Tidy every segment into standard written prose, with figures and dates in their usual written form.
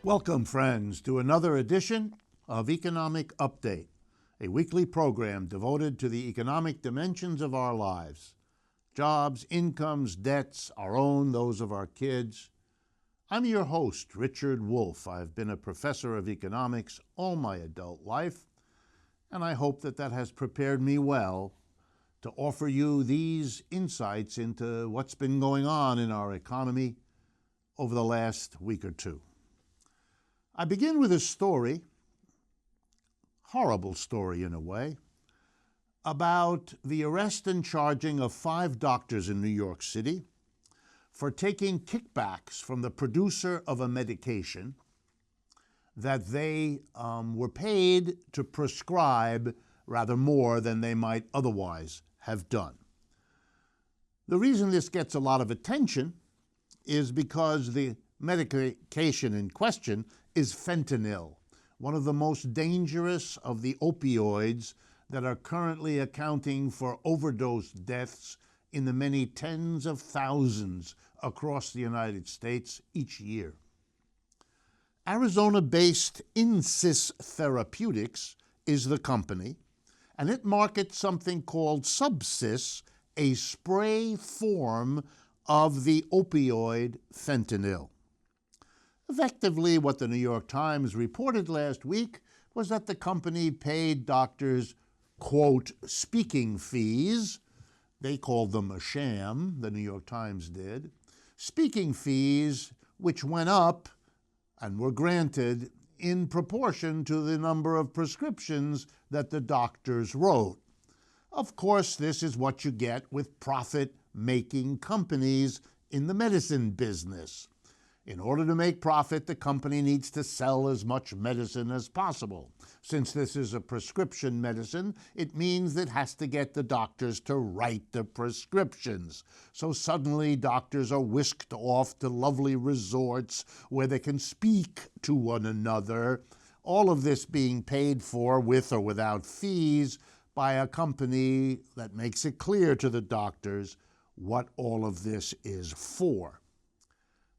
Welcome, friends, to another edition of Economic Update, a weekly program devoted to the economic dimensions of our lives. Jobs, incomes, debts, our own, those of our kids. I'm your host, Richard Wolff. I've been a professor of economics all my adult life, and I hope that has prepared me well to offer you these insights into what's been going on in our economy over the last week or two. I begin with a story, horrible story in a way, about the arrest and charging of 5 doctors in New York City for taking kickbacks from the producer of a medication that they were paid to prescribe rather more than they might otherwise have done. The reason this gets a lot of attention is because the medication in question is fentanyl, one of the most dangerous of the opioids that are currently accounting for overdose deaths in the many tens of thousands across the United States each year. Arizona-based Insys Therapeutics is the company, and it markets something called Subsys, a spray form of the opioid fentanyl. Effectively, what the New York Times reported last week was that the company paid doctors, quote, speaking fees. They called them a sham, the New York Times did. Speaking fees which went up and were granted in proportion to the number of prescriptions that the doctors wrote. Of course, this is what you get with profit-making companies in the medicine business. In order to make profit, the company needs to sell as much medicine as possible. Since this is a prescription medicine, it means it has to get the doctors to write the prescriptions. So suddenly doctors are whisked off to lovely resorts where they can speak to one another, all of this being paid for with or without fees by a company that makes it clear to the doctors what all of this is for.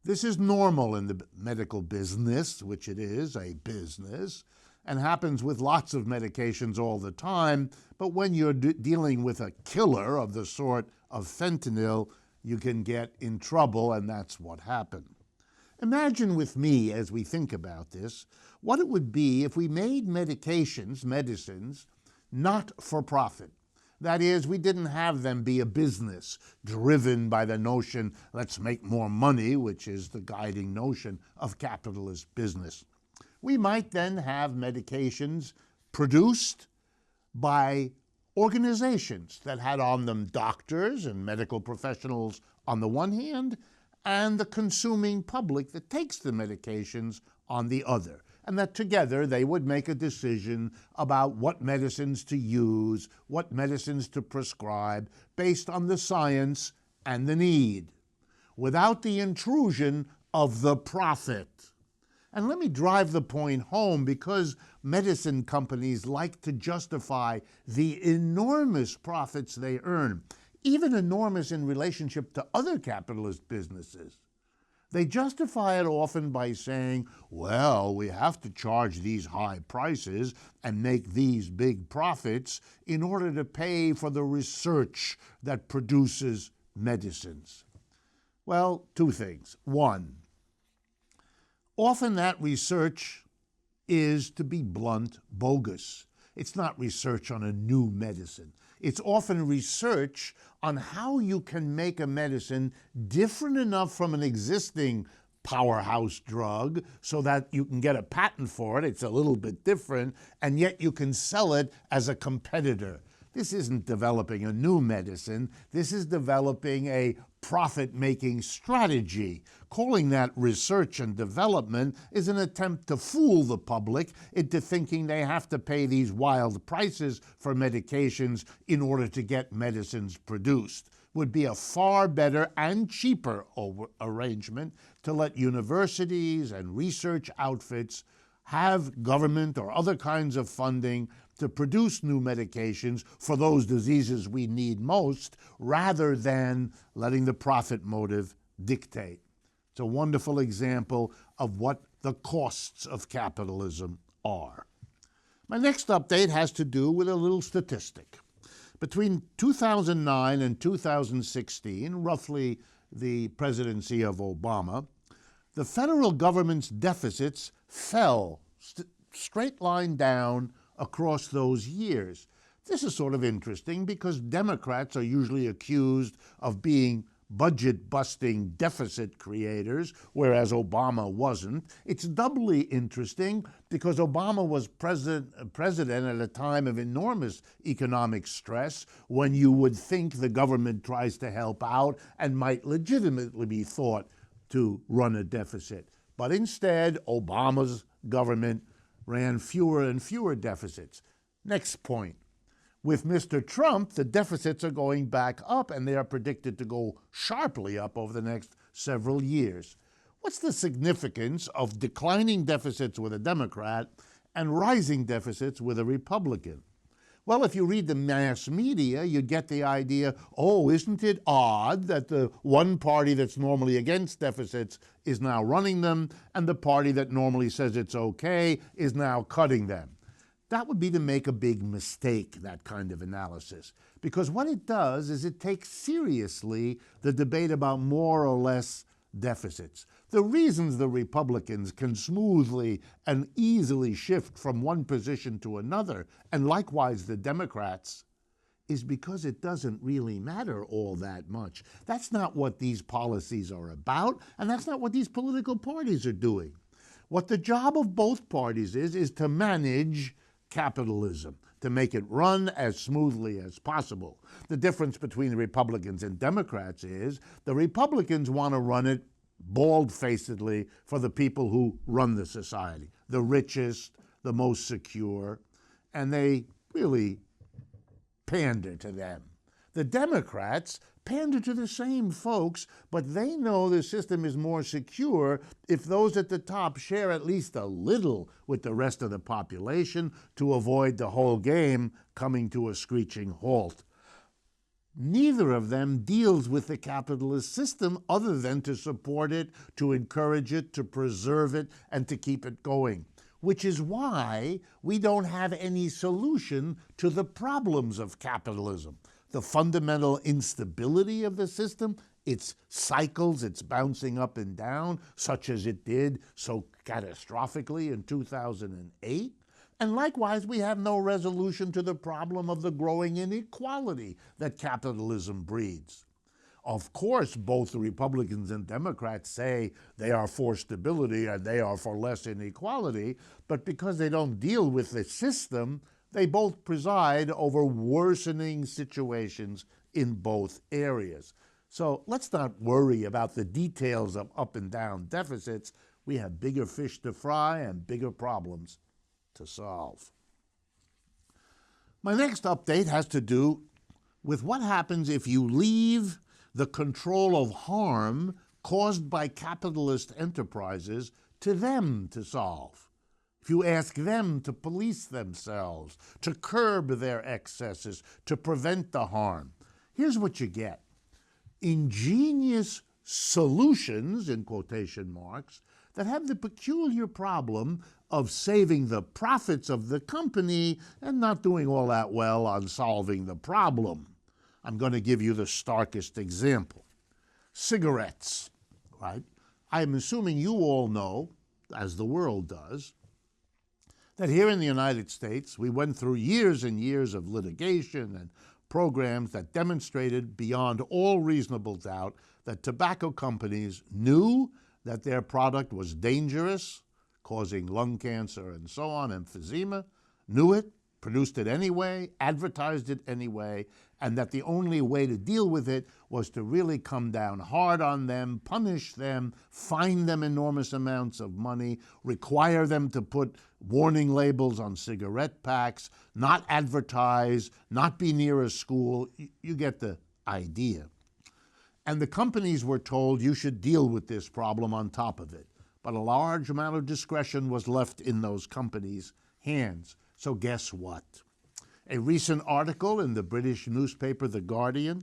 This is normal in the medical business, which it is, a business, and happens with lots of medications all the time. But when you're dealing with a killer of the sort of fentanyl, you can get in trouble, and that's what happened. Imagine with me, as we think about this, what it would be if we made medicines, not for profit. That is, we didn't have them be a business driven by the notion, let's make more money, which is the guiding notion of capitalist business. We might then have medications produced by organizations that had on them doctors and medical professionals on the one hand, and the consuming public that takes the medications on the other. And that together they would make a decision about what medicines to use, what medicines to prescribe, based on the science and the need, without the intrusion of the profit. And let me drive the point home, because medicine companies like to justify the enormous profits they earn, even enormous in relationship to other capitalist businesses. They justify it often by saying, well, we have to charge these high prices and make these big profits in order to pay for the research that produces medicines. Well, 2 things. 1, often that research is, to be blunt, bogus. It's not research on a new medicine. It's often research on how you can make a medicine different enough from an existing powerhouse drug so that you can get a patent for it. It's a little bit different, and yet you can sell it as a competitor. This isn't developing a new medicine. This is developing a profit-making strategy. Calling that research and development is an attempt to fool the public into thinking they have to pay these wild prices for medications in order to get medicines produced. Would be a far better and cheaper arrangement to let universities and research outfits have government or other kinds of funding to produce new medications for those diseases we need most, rather than letting the profit motive dictate. It's a wonderful example of what the costs of capitalism are. My next update has to do with a little statistic. Between 2009 and 2016, roughly the presidency of Obama, the federal government's deficits fell straight line down across those years. This is sort of interesting because Democrats are usually accused of being budget-busting deficit creators, whereas Obama wasn't. It's doubly interesting because Obama was president at a time of enormous economic stress when you would think the government tries to help out and might legitimately be thought to run a deficit. But instead, Obama's government ran fewer and fewer deficits. Next point. With Mr. Trump, the deficits are going back up, and they are predicted to go sharply up over the next several years. What's the significance of declining deficits with a Democrat and rising deficits with a Republican? Well, if you read the mass media, you get the idea, oh, isn't it odd that the one party that's normally against deficits is now running them, and the party that normally says it's okay is now cutting them? That would be to make a big mistake, that kind of analysis, because what it does is it takes seriously the debate about more or less deficits. The reasons the Republicans can smoothly and easily shift from one position to another, and likewise the Democrats, is because it doesn't really matter all that much. That's not what these policies are about, and that's not what these political parties are doing. What the job of both parties is to manage capitalism, to make it run as smoothly as possible. The difference between the Republicans and Democrats is the Republicans want to run it bald-facedly for the people who run the society, the richest, the most secure, and they really pander to them. The Democrats pander to the same folks, but they know the system is more secure if those at the top share at least a little with the rest of the population to avoid the whole game coming to a screeching halt. Neither of them deals with the capitalist system other than to support it, to encourage it, to preserve it, and to keep it going, which is why we don't have any solution to the problems of capitalism. The fundamental instability of the system, its cycles, its bouncing up and down, such as it did so catastrophically in 2008. And likewise, we have no resolution to the problem of the growing inequality that capitalism breeds. Of course, both the Republicans and Democrats say they are for stability and they are for less inequality, but because they don't deal with the system, they both preside over worsening situations in both areas. So let's not worry about the details of up and down deficits. We have bigger fish to fry and bigger problems to solve. My next update has to do with what happens if you leave the control of harm caused by capitalist enterprises to them to solve. If you ask them to police themselves, to curb their excesses, to prevent the harm, here's what you get. Ingenious solutions, in quotation marks, that have the peculiar problem of saving the profits of the company and not doing all that well on solving the problem. I'm going to give you the starkest example. Cigarettes, right? I'm assuming you all know, as the world does, that here in the United States, we went through years and years of litigation and programs that demonstrated beyond all reasonable doubt that tobacco companies knew that their product was dangerous, causing lung cancer and so on, emphysema, knew it, produced it anyway, advertised it anyway, and that the only way to deal with it was to really come down hard on them, punish them, fine them enormous amounts of money, require them to put warning labels on cigarette packs, not advertise, not be near a school. You get the idea. And the companies were told you should deal with this problem on top of it. But a large amount of discretion was left in those companies' hands. So guess what? A recent article in the British newspaper The Guardian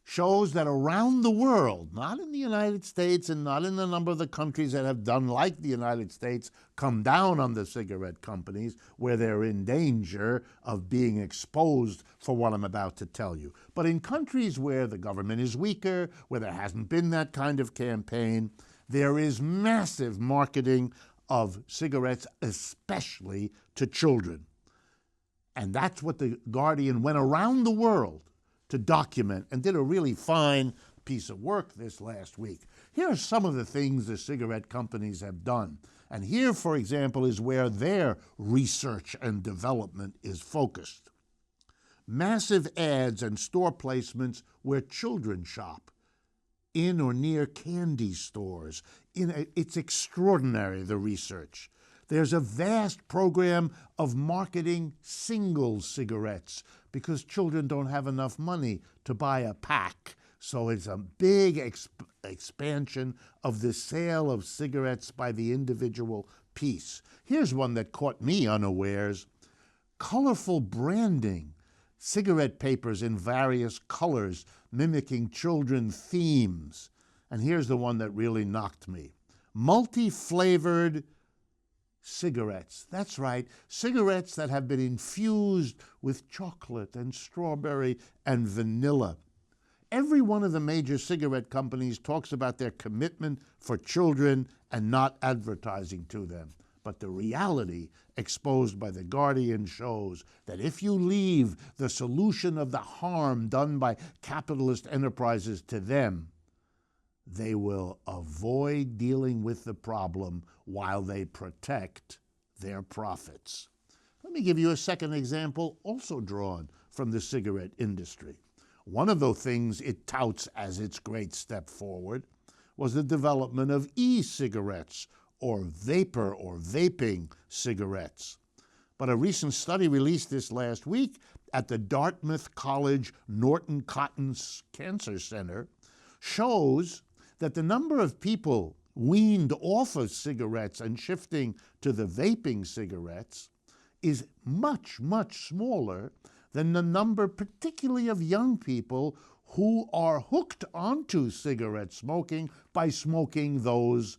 shows that around the world, not in the United States and not in a number of the countries that have done like the United States, come down on the cigarette companies where they're in danger of being exposed for what I'm about to tell you. But in countries where the government is weaker, where there hasn't been that kind of campaign, there is massive marketing of cigarettes, especially to children. And that's what the Guardian went around the world to document and did a really fine piece of work this last week. Here are some of the things the cigarette companies have done. And here, for example, is where their research and development is focused. Massive ads and store placements where children shop, in or near candy stores. It's extraordinary, the research. There's a vast program of marketing single cigarettes because children don't have enough money to buy a pack. So it's a big expansion of the sale of cigarettes by the individual piece. Here's one that caught me unawares. Colorful branding. Cigarette papers in various colors mimicking children themes. And here's the one that really knocked me. Multi-flavored cigarettes. That's right, cigarettes that have been infused with chocolate and strawberry and vanilla. Every one of the major cigarette companies talks about their commitment for children and not advertising to them. But the reality exposed by The Guardian shows that if you leave the solution of the harm done by capitalist enterprises to them, they will avoid dealing with the problem while they protect their profits. Let me give you a second example, also drawn from the cigarette industry. One of the things it touts as its great step forward was the development of e-cigarettes, or vapor or vaping cigarettes. But a recent study released this last week at the Dartmouth College Norton Cotton Cancer Center shows that the number of people weaned off of cigarettes and shifting to the vaping cigarettes is much, much smaller than the number, particularly of young people who are hooked onto cigarette smoking by smoking those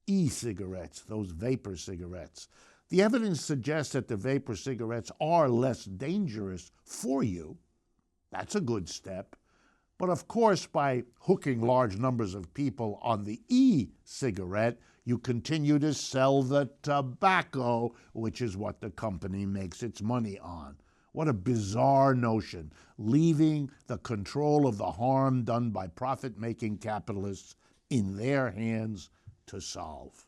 e-cigarettes, those vapor cigarettes. The evidence suggests that the vapor cigarettes are less dangerous for you. That's a good step. But of course, by hooking large numbers of people on the e-cigarette, you continue to sell the tobacco, which is what the company makes its money on. What a bizarre notion, leaving the control of the harm done by profit-making capitalists in their hands to solve.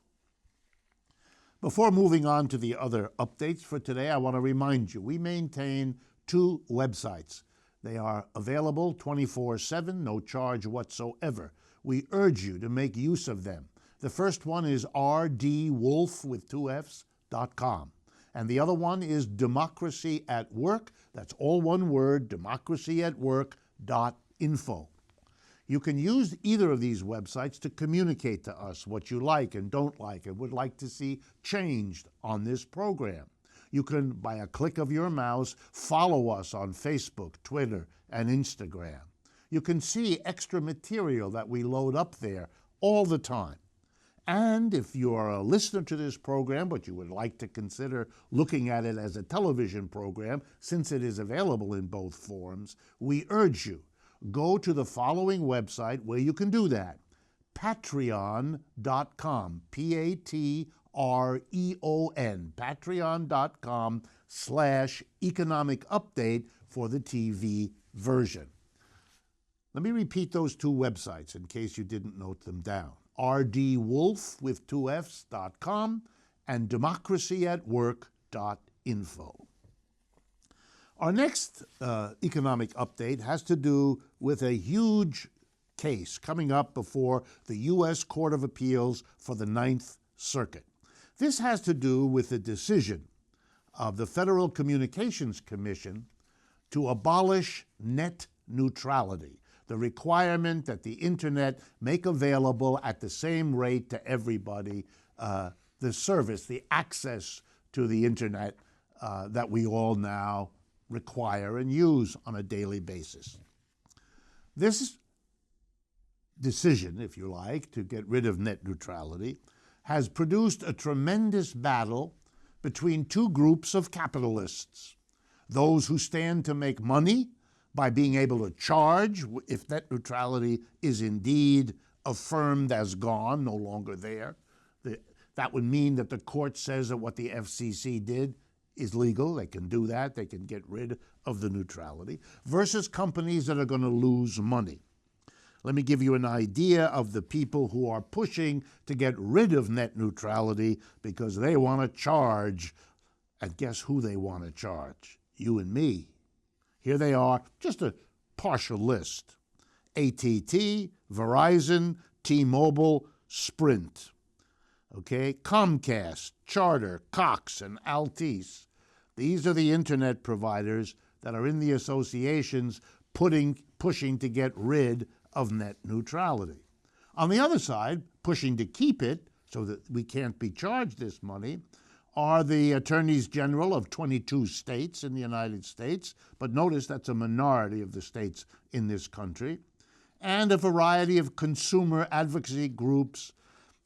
Before moving on to the other updates for today, I want to remind you, we maintain 2 websites. They are available 24/7, no charge whatsoever. We urge you to make use of them. The first one is rdwolf with 2 Fs.com. And the other one is Democracy at Work. That's all one word, democracyatwork.info. You can use either of these websites to communicate to us what you like and don't like and would like to see changed on this program. You can, by a click of your mouse, follow us on Facebook, Twitter, and Instagram. You can see extra material that we load up there all the time. And if you are a listener to this program, but you would like to consider looking at it as a television program, since it is available in both forms, we urge you, go to the following website where you can do that, patreon.com, Patreon, patreon.com/economic update for the TV version. Let me repeat those 2 websites in case you didn't note them down. rdwolf with 2 Fs.com and democracyatwork.info. Our next economic update has to do with a huge case coming up before the U.S. Court of Appeals for the Ninth Circuit. This has to do with the decision of the Federal Communications Commission to abolish net neutrality, the requirement that the Internet make available at the same rate to everybody the service, the access to the Internet that we all now require and use on a daily basis. This decision, if you like, to get rid of net neutrality has produced a tremendous battle between two groups of capitalists. Those who stand to make money by being able to charge if net neutrality is indeed affirmed as gone, no longer there. That would mean that the court says that what the FCC did is legal. They can do that. They can get rid of the neutrality, versus companies that are going to lose money. Let me give you an idea of the people who are pushing to get rid of net neutrality because they want to charge. And guess who they want to charge? You and me. Here they are, just a partial list. AT&T, Verizon, T-Mobile, Sprint. Okay, Comcast, Charter, Cox, and Altice. These are the internet providers that are in the associations pushing to get rid of net neutrality. On the other side, pushing to keep it so that we can't be charged this money, are the attorneys general of 22 states in the United States, but notice that's a minority of the states in this country, and a variety of consumer advocacy groups,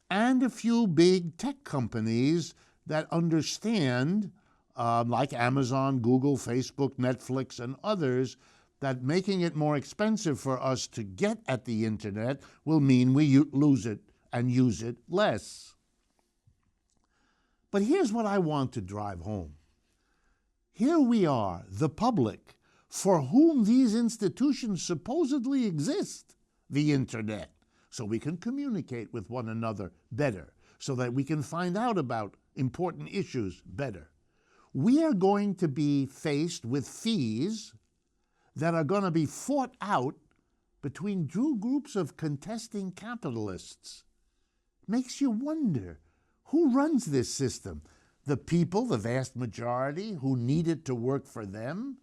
and a few big tech companies that understand, like Amazon, Google, Facebook, Netflix, and others, that making it more expensive for us to get at the internet will mean we lose it and use it less. But here's what I want to drive home. Here we are, the public, for whom these institutions supposedly exist, the internet, so we can communicate with one another better, so that we can find out about important issues better. We are going to be faced with fees that are going to be fought out between two groups of contesting capitalists. Makes you wonder, who runs this system? The people, the vast majority, who need it to work for them,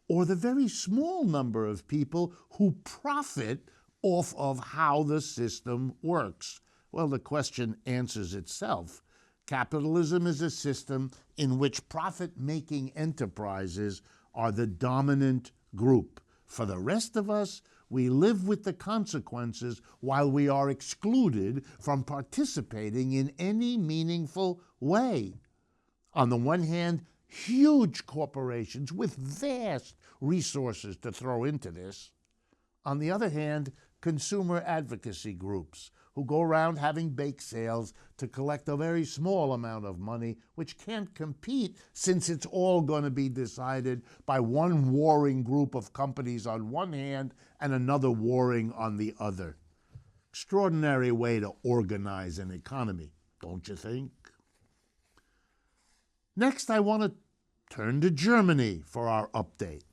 or the very small number of people who profit off of how the system works? Well, the question answers itself. Capitalism is a system in which profit-making enterprises are the dominant group. For the rest of us, we live with the consequences while we are excluded from participating in any meaningful way. On the one hand, huge corporations with vast resources to throw into this. On the other hand, consumer advocacy groups who go around having bake sales to collect a very small amount of money, which can't compete since it's all going to be decided by one warring group of companies on one hand and another warring on the other. Extraordinary way to organize an economy, don't you think? Next, I want to turn to Germany for our update.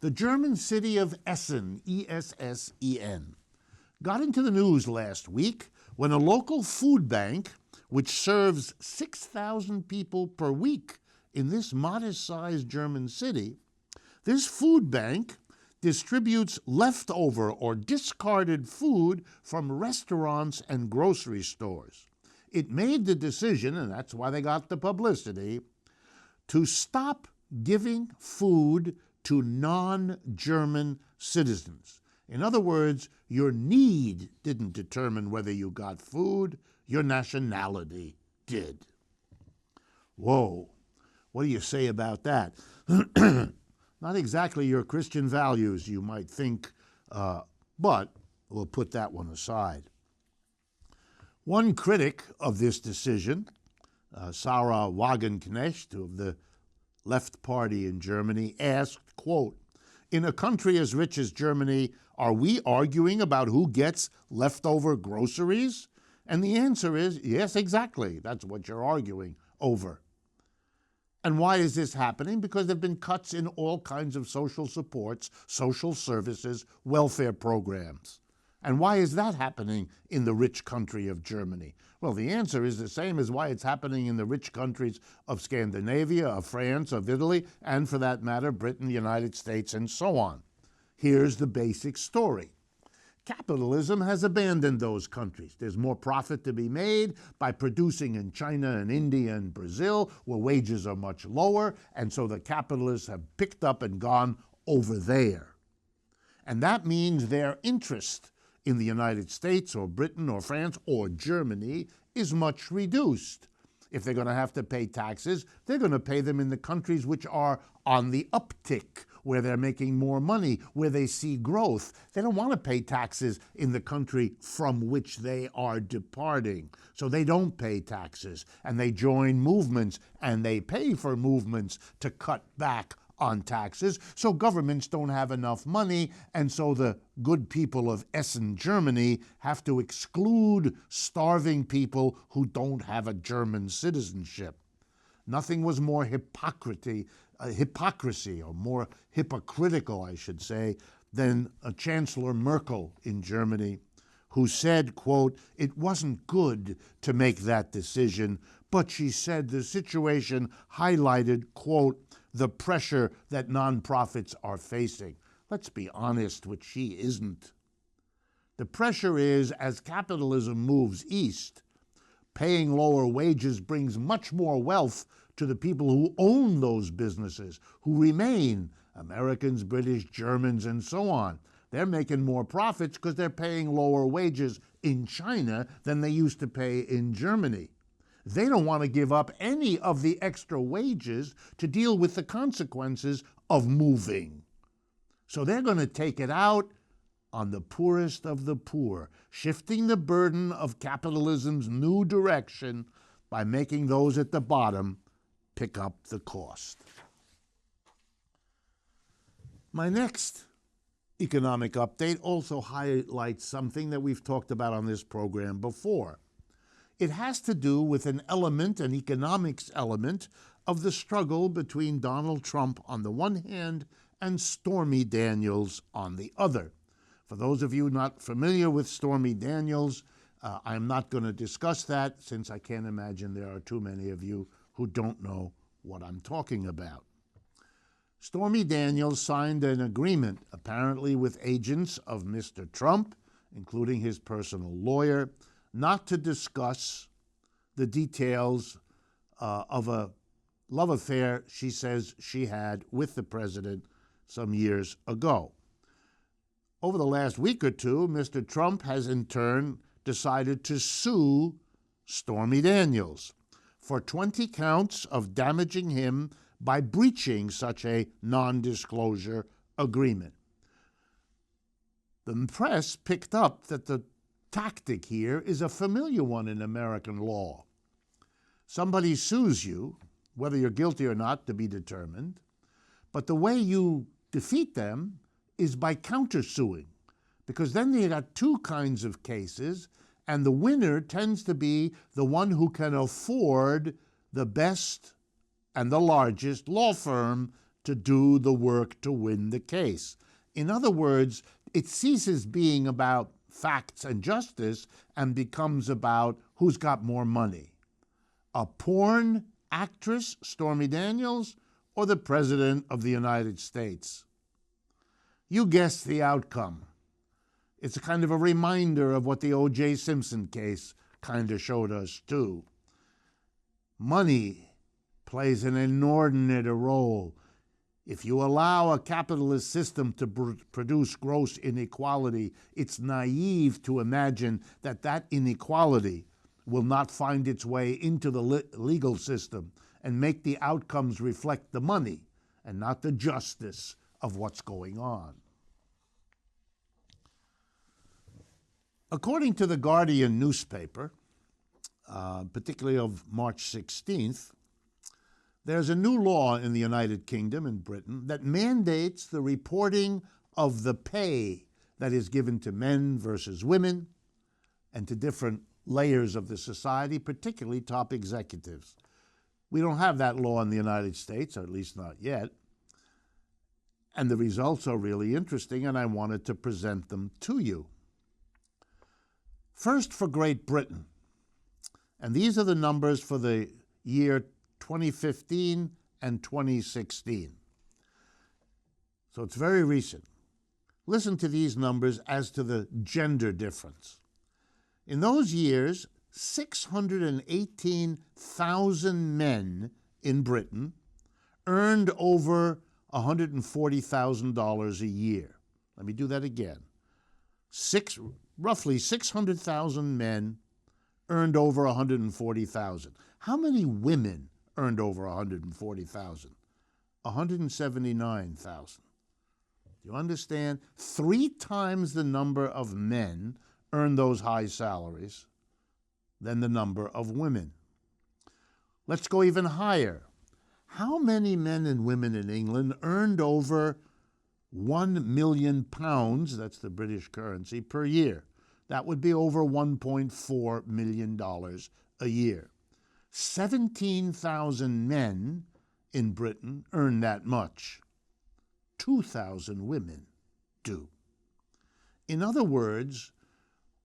The German city of Essen, E-S-S-E-N, got into the news last week when a local food bank, which serves 6,000 people per week in this modest-sized German city, this food bank distributes leftover or discarded food from restaurants and grocery stores. It made the decision, and that's why they got the publicity, to stop giving food to non-German citizens. In other words, your need didn't determine whether you got food, your nationality did. Whoa, what do you say about that? Not exactly your Christian values, you might think, but we'll put that one aside. One critic of this decision, Sarah Wagenknecht of the Left Party in Germany, asked, quote, "In a country as rich as Germany, are we arguing about who gets leftover groceries?" And the answer is, yes, exactly. That's what you're arguing over. And why is this happening? Because there have been cuts in all kinds of social supports, social services, welfare programs. And why is that happening in the rich country of Germany? Well, the answer is the same as why it's happening in the rich countries of Scandinavia, of France, of Italy, and for that matter, Britain, the United States, and so on. Here's the basic story. Capitalism has abandoned those countries. There's more profit to be made by producing in China and India and Brazil, where wages are much lower, and so the capitalists have picked up and gone over there. And that means their interest in the United States or Britain or France or Germany is much reduced. If they're going to have to pay taxes, they're going to pay them in the countries which are on the uptick, where they're making more money, where they see growth. They don't want to pay taxes in the country from which they are departing. So they don't pay taxes, and they join movements, and they pay for movements to cut back on taxes. So governments don't have enough money, and so the good people of Essen, Germany, have to exclude starving people who don't have a German citizenship. Nothing was more hypocrisy, or more hypocritical, I should say, than Chancellor Merkel in Germany, who said, quote, "It wasn't good to make that decision, but," she said, "the situation highlighted," quote, "the pressure that nonprofits are facing." Let's be honest, which she isn't. The pressure is, as capitalism moves east, paying lower wages brings much more wealth to the people who own those businesses, who remain Americans, British, Germans, and so on. They're making more profits because they're paying lower wages in China than they used to pay in Germany. They don't want to give up any of the extra wages to deal with the consequences of moving. So they're going to take it out on the poorest of the poor, shifting the burden of capitalism's new direction by making those at the bottom pick up the cost. My next economic update also highlights something that we've talked about on this program before. It has to do with an economics element, of the struggle between Donald Trump on the one hand and Stormy Daniels on the other. For those of you not familiar with Stormy Daniels, I'm not going to discuss that, since I can't imagine there are too many of you who don't know what I'm talking about. Stormy Daniels signed an agreement, apparently with agents of Mr. Trump, including his personal lawyer, not to discuss the details of a love affair she says she had with the president some years ago. Over the last week or two, Mr. Trump has in turn decided to sue Stormy Daniels for 20 counts of damaging him by breaching such a non-disclosure agreement. The press picked up that the tactic here is a familiar one in American law. Somebody sues you, whether you're guilty or not to be determined, but the way you defeat them is by countersuing, because then you got two kinds of cases, and the winner tends to be the one who can afford the best and the largest law firm to do the work to win the case. In other words, it ceases being about facts and justice and becomes about who's got more money. A porn actress, Stormy Daniels, or the President of the United States? You guessed the outcome. It's a kind of a reminder of what the O.J. Simpson case kind of showed us, too. Money plays an inordinate role. If you allow a capitalist system to produce gross inequality, it's naive to imagine that that inequality will not find its way into the legal system and make the outcomes reflect the money and not the justice of what's going on. According to the Guardian newspaper, particularly of March 16th, there's a new law in the United Kingdom and Britain that mandates the reporting of the pay that is given to men versus women and to different layers of the society, particularly top executives. We don't have that law in the United States, or at least not yet. And the results are really interesting, and I wanted to present them to you. First, for Great Britain, and these are the numbers for the year 2015 and 2016. So it's very recent. Listen to these numbers as to the gender difference. In those years, 618,000 men in Britain earned over $140,000 a year. Let me do that again. Roughly 600,000 men earned over 140,000. How many women earned over 140,000? 179,000. Do you understand? 3 times the number of men earn those high salaries than the number of women. Let's go even higher. How many men and women in England earned over £1 million, that's the British currency, per year? That would be over $1.4 million a year. 17,000 men in Britain earn that much. 2,000 women do. In other words,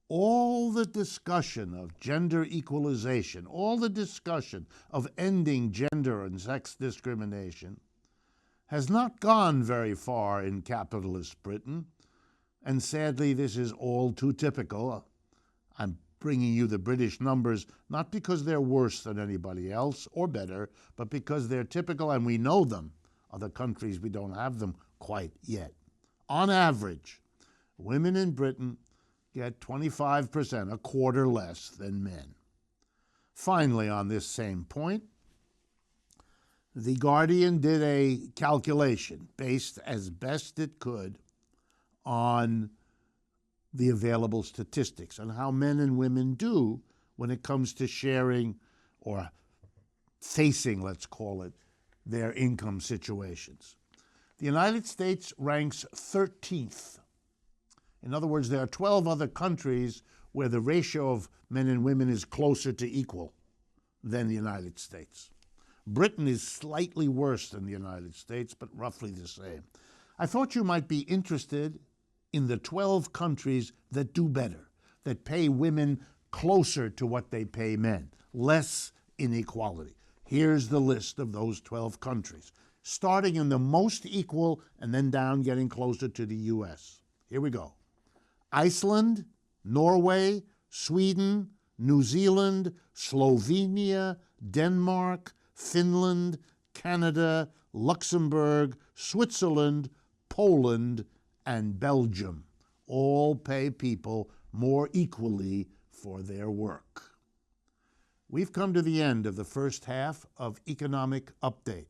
all the discussion of gender equalization, all the discussion of ending gender and sex discrimination has not gone very far in capitalist Britain, and sadly this is all too typical. I'm bringing you the British numbers not because they're worse than anybody else or better, but because they're typical and we know them. Other countries, we don't have them quite yet. On average, women in Britain get 25%, a quarter less than men. Finally, on this same point, The Guardian did a calculation based as best it could on the available statistics on how men and women do when it comes to sharing or facing, let's call it, their income situations. The United States ranks 13th. In other words, there are 12 other countries where the ratio of men and women is closer to equal than the United States. Britain is slightly worse than the United States, but roughly the same. I thought you might be interested in the 12 countries that do better, that pay women closer to what they pay men, less inequality. Here's the list of those 12 countries, starting in the most equal and then down, getting closer to the U.S. Here we go. Iceland, Norway, Sweden, New Zealand, Slovenia, Denmark, Finland, Canada, Luxembourg, Switzerland, Poland, and Belgium all pay people more equally for their work. We've come to the end of the first half of Economic Update.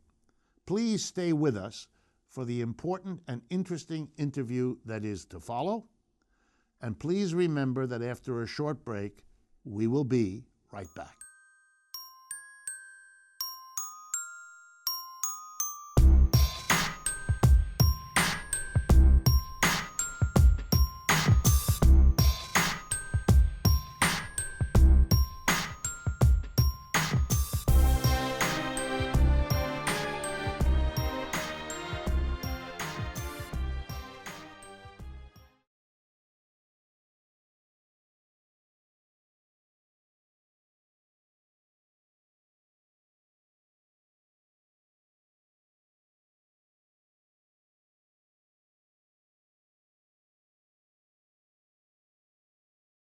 Please stay with us for the important and interesting interview that is to follow. And please remember that after a short break, we will be right back.